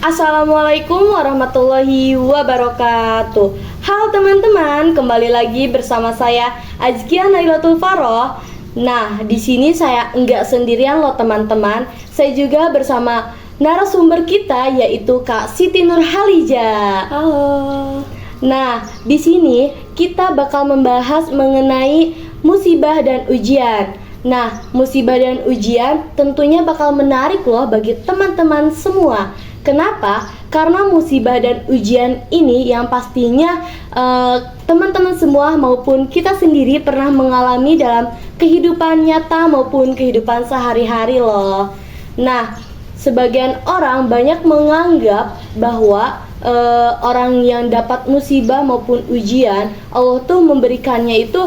Assalamualaikum warahmatullahi wabarakatuh. Halo teman-teman, kembali lagi bersama saya Azkia Nailatul Faroh. Nah, di sini saya enggak sendirian loh teman-teman. Saya juga bersama narasumber kita yaitu Kak Siti Nurhalija. Halo. Nah, di sini kita bakal membahas mengenai musibah dan ujian. Nah, musibah dan ujian tentunya bakal menarik loh bagi teman-teman semua. Kenapa? Karena musibah dan ujian ini yang pastinya teman-teman semua maupun kita sendiri pernah mengalami dalam kehidupan nyata maupun kehidupan sehari-hari loh. Nah, sebagian orang banyak menganggap bahwa orang yang dapat musibah maupun ujian Allah tuh memberikannya itu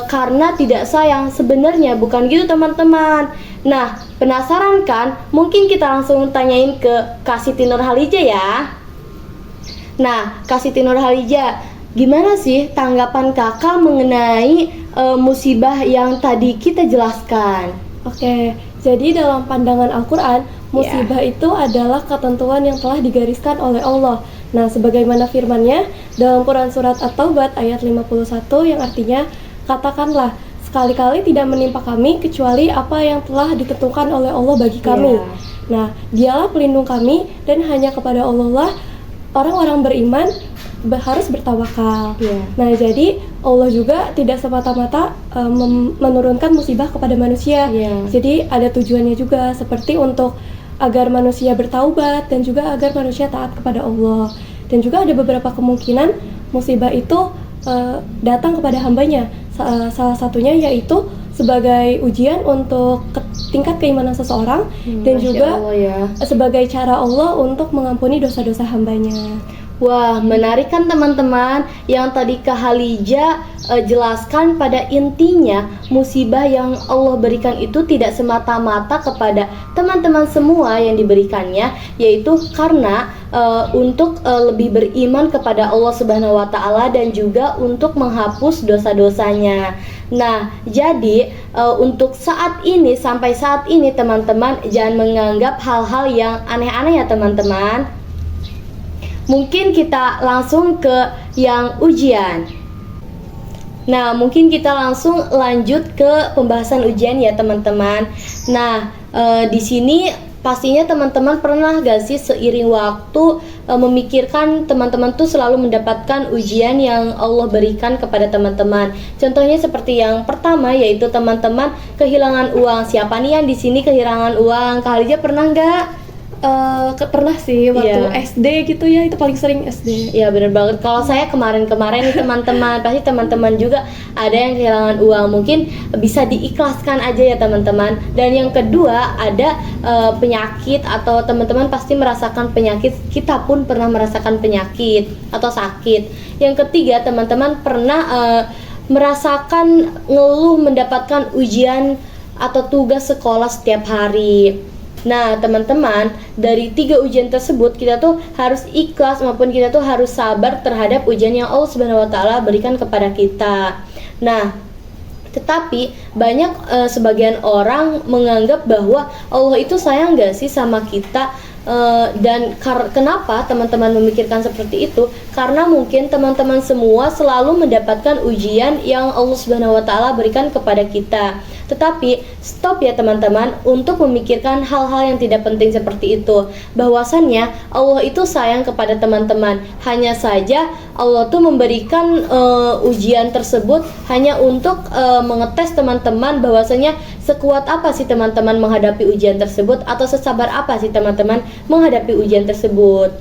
karena tidak sayang. Sebenarnya bukan gitu teman-teman. Nah, penasaran kan? Mungkin kita langsung tanyain ke Kak Siti Nurhalija ya. Nah, Kak Siti Nurhalija, gimana sih tanggapan kakak mengenai musibah yang tadi kita jelaskan? Oke, jadi dalam pandangan Al-Quran, musibah itu adalah ketentuan yang telah digariskan oleh Allah. Nah, sebagaimana firman-Nya dalam Quran Surat At-Taubah ayat 51 yang artinya, katakanlah, sekali-kali tidak menimpa kami kecuali apa yang telah ditentukan oleh Allah bagi kami. Nah, Dialah pelindung kami dan hanya kepada Allah lah orang-orang beriman harus bertawakal. Nah, jadi Allah juga tidak semata-mata menurunkan musibah kepada manusia. Jadi ada tujuannya juga, seperti untuk agar manusia bertaubat dan juga agar manusia taat kepada Allah. Dan juga ada beberapa kemungkinan musibah itu datang kepada hambanya. Salah satunya yaitu sebagai ujian untuk tingkat keimanan seseorang dan juga sebagai cara Allah untuk mengampuni dosa-dosa hambanya. Wah, menarik kan teman-teman. Yang tadi Kak Halija jelaskan pada intinya musibah yang Allah berikan itu tidak semata-mata kepada teman-teman semua yang diberikannya, yaitu karena untuk lebih beriman kepada Allah Subhanahu wa taala dan juga untuk menghapus dosa-dosanya. Nah, jadi untuk saat ini, sampai saat ini teman-teman jangan menganggap hal-hal yang aneh-aneh ya teman-teman. Mungkin kita langsung ke yang ujian. Nah, mungkin kita langsung lanjut ke pembahasan ujian ya teman-teman. Nah, di sini pastinya teman-teman pernah gak sih seiring waktu memikirkan teman-teman tuh selalu mendapatkan ujian yang Allah berikan kepada teman-teman. Contohnya seperti yang pertama yaitu teman-teman kehilangan uang. Siapa nih yang di sini kehilangan uang? Kak Halija pernah nggak? Pernah sih waktu SD gitu ya, itu paling sering SD. Iya bener banget. Kalau saya kemarin-kemarin nih teman-teman, pasti teman-teman juga ada yang kehilangan uang. Mungkin bisa diikhlaskan aja ya teman-teman. Dan yang kedua ada penyakit, atau teman-teman pasti merasakan penyakit. Kita pun pernah merasakan penyakit atau sakit. Yang ketiga teman-teman pernah merasakan ngeluh mendapatkan ujian atau tugas sekolah setiap hari. Nah teman-teman, dari 3 ujian tersebut kita tuh harus ikhlas maupun kita tuh harus sabar terhadap ujian yang Allah Subhanahu wa taala berikan kepada kita. Nah, tetapi banyak sebagian orang menganggap bahwa Allah itu sayang gak sih sama kita. Dan kenapa teman-teman memikirkan seperti itu? Karena mungkin teman-teman semua selalu mendapatkan ujian yang Allah Subhanahu wa taala berikan kepada kita. Tetapi stop ya teman-teman untuk memikirkan hal-hal yang tidak penting seperti itu. Bahwasannya Allah itu sayang kepada teman-teman. Hanya saja Allah tuh memberikan ujian tersebut hanya untuk mengetes teman-teman bahwasanya sekuat apa sih teman-teman menghadapi ujian tersebut, atau sesabar apa sih teman-teman menghadapi ujian tersebut.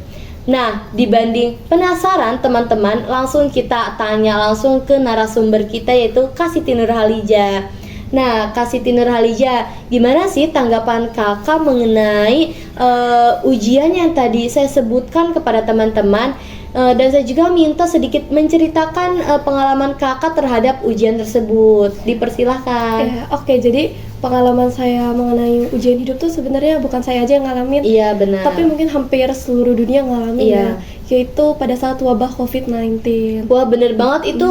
Nah, dibanding penasaran teman-teman, langsung kita tanya langsung ke narasumber kita yaitu Kak Siti Nurhalija. Nah, Kak Siti Nurhalija, gimana sih tanggapan kakak mengenai ujian yang tadi saya sebutkan kepada teman-teman? Dan saya juga minta sedikit menceritakan pengalaman kakak terhadap ujian tersebut. Dipersilahkan. Oke, jadi pengalaman saya mengenai ujian hidup tuh sebenarnya bukan saya aja yang ngalamin. Iya benar. Tapi mungkin hampir seluruh dunia ngalamin ya. yaitu pada saat wabah COVID-19. Wah, bener banget itu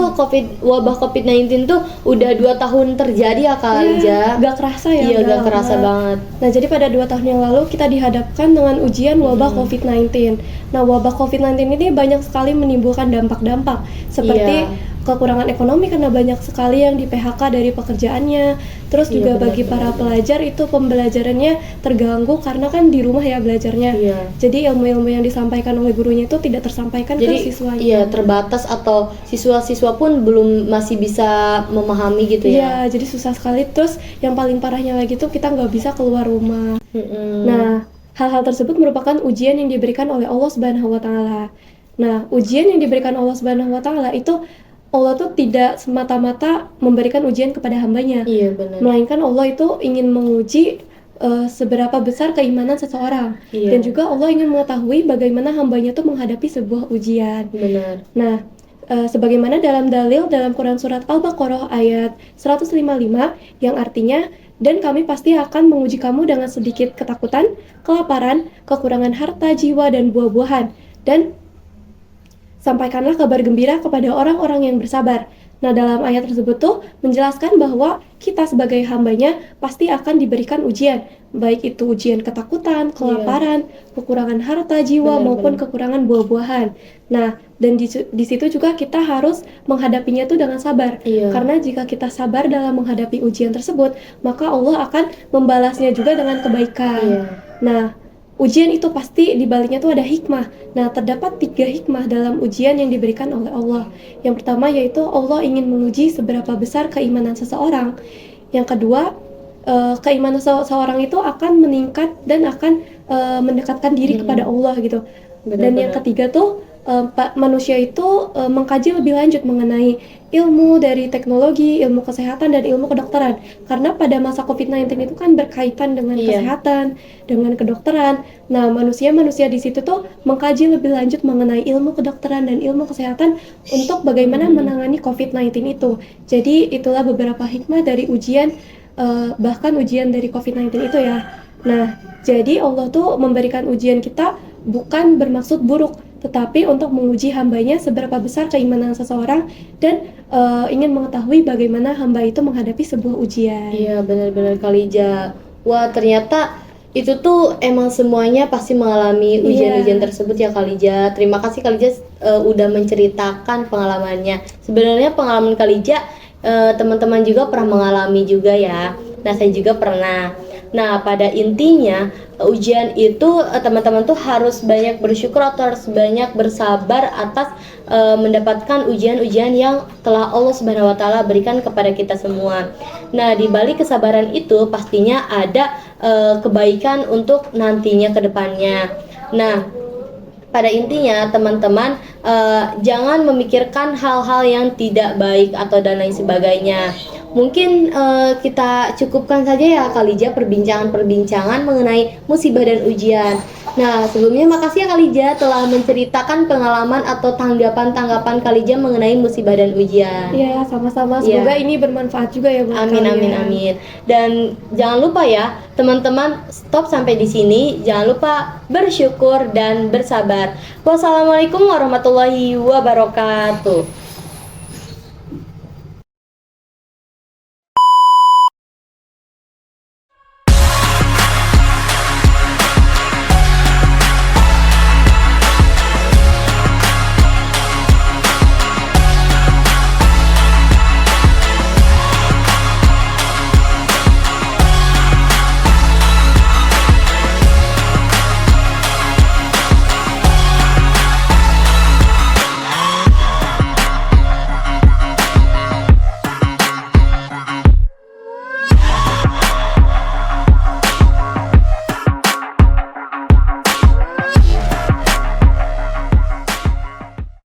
wabah COVID-19 tuh udah 2 tahun terjadi ya Kak Alija. Gak kerasa ya? Iya, udah gak kerasa lama. banget. Nah, jadi pada 2 tahun yang lalu kita dihadapkan dengan ujian wabah COVID-19. Nah, wabah COVID-19 ini banyak sekali menimbulkan dampak-dampak seperti kekurangan ekonomi karena banyak sekali yang di PHK dari pekerjaannya. Terus juga bagi para pelajar itu pembelajarannya terganggu karena kan di rumah ya belajarnya. Jadi ilmu-ilmu yang disampaikan oleh gurunya itu tidak tersampaikan ke siswanya. Iya, terbatas atau siswa-siswa pun masih bisa memahami gitu ya. Iya, jadi susah sekali. Terus yang paling parahnya lagi tuh kita nggak bisa keluar rumah. Nah, hal-hal tersebut merupakan ujian yang diberikan oleh Allah Subhanahu wa taala. Nah, ujian yang diberikan Allah Subhanahu wa taala itu Allah tuh tidak semata-mata memberikan ujian kepada hambanya. Iya, benar. Melainkan Allah itu ingin menguji seberapa besar keimanan seseorang. Dan juga Allah ingin mengetahui bagaimana hambanya tuh menghadapi sebuah ujian. Benar. Nah, sebagaimana dalam dalil dalam Quran Surat Al-Baqarah ayat 155 yang artinya, dan kami pasti akan menguji kamu dengan sedikit ketakutan, kelaparan, kekurangan harta, jiwa, dan buah-buahan. Dan sampaikanlah kabar gembira kepada orang-orang yang bersabar. Nah, dalam ayat tersebut tuh menjelaskan bahwa kita sebagai hambanya pasti akan diberikan ujian, baik itu ujian ketakutan, kelaparan, kekurangan harta, jiwa, maupun kekurangan buah-buahan. Nah, dan di situ juga kita harus menghadapinya tuh dengan sabar. Karena jika kita sabar dalam menghadapi ujian tersebut, maka Allah akan membalasnya juga dengan kebaikan. Nah, ujian itu pasti di baliknya tuh ada hikmah. Nah, terdapat 3 hikmah dalam ujian yang diberikan oleh Allah. Yang pertama yaitu Allah ingin menguji seberapa besar keimanan seseorang. Yang kedua, keimanan seseorang itu akan meningkat dan akan mendekatkan diri kepada Allah gitu. Dan yang ketiga tuh manusia itu mengkaji lebih lanjut mengenai ilmu dari teknologi, ilmu kesehatan, dan ilmu kedokteran. Karena pada masa COVID-19 itu kan berkaitan dengan kesehatan, dengan kedokteran. Nah, manusia-manusia di situ tuh mengkaji lebih lanjut mengenai ilmu kedokteran dan ilmu kesehatan untuk bagaimana menangani COVID-19 itu. Jadi itulah beberapa hikmah dari ujian, bahkan ujian dari COVID-19 itu ya. Nah, jadi Allah tuh memberikan ujian kita bukan bermaksud buruk, tetapi untuk menguji hambanya seberapa besar keimanan seseorang dan ingin mengetahui bagaimana hamba itu menghadapi sebuah ujian. Iya, benar-benar Khalija. Wah, ternyata itu tuh emang semuanya pasti mengalami ujian-ujian tersebut ya Khalija. Terima kasih Khalija udah menceritakan pengalamannya. Sebenarnya pengalaman Khalija teman-teman juga pernah mengalami juga ya. Nah, saya juga pernah. Nah, pada intinya ujian itu teman-teman tuh harus banyak bersyukur atau harus banyak bersabar atas mendapatkan ujian-ujian yang telah Allah Subhanahu wa taala berikan kepada kita semua. Nah, di balik kesabaran itu pastinya ada kebaikan untuk nantinya ke depannya. Nah, pada intinya teman-teman jangan memikirkan hal-hal yang tidak baik atau dan lain sebagainya. Mungkin kita cukupkan saja ya Khalija perbincangan mengenai musibah dan ujian. Nah, sebelumnya makasih ya Khalija telah menceritakan pengalaman atau tanggapan-tanggapan Khalija mengenai musibah dan ujian. Iya, sama-sama. Semoga ini bermanfaat juga ya buat Amin, kalian. amin, amin. Dan jangan lupa ya, teman-teman, stop sampai di sini. Jangan lupa bersyukur dan bersabar. Wassalamualaikum warahmatullahi wabarakatuh.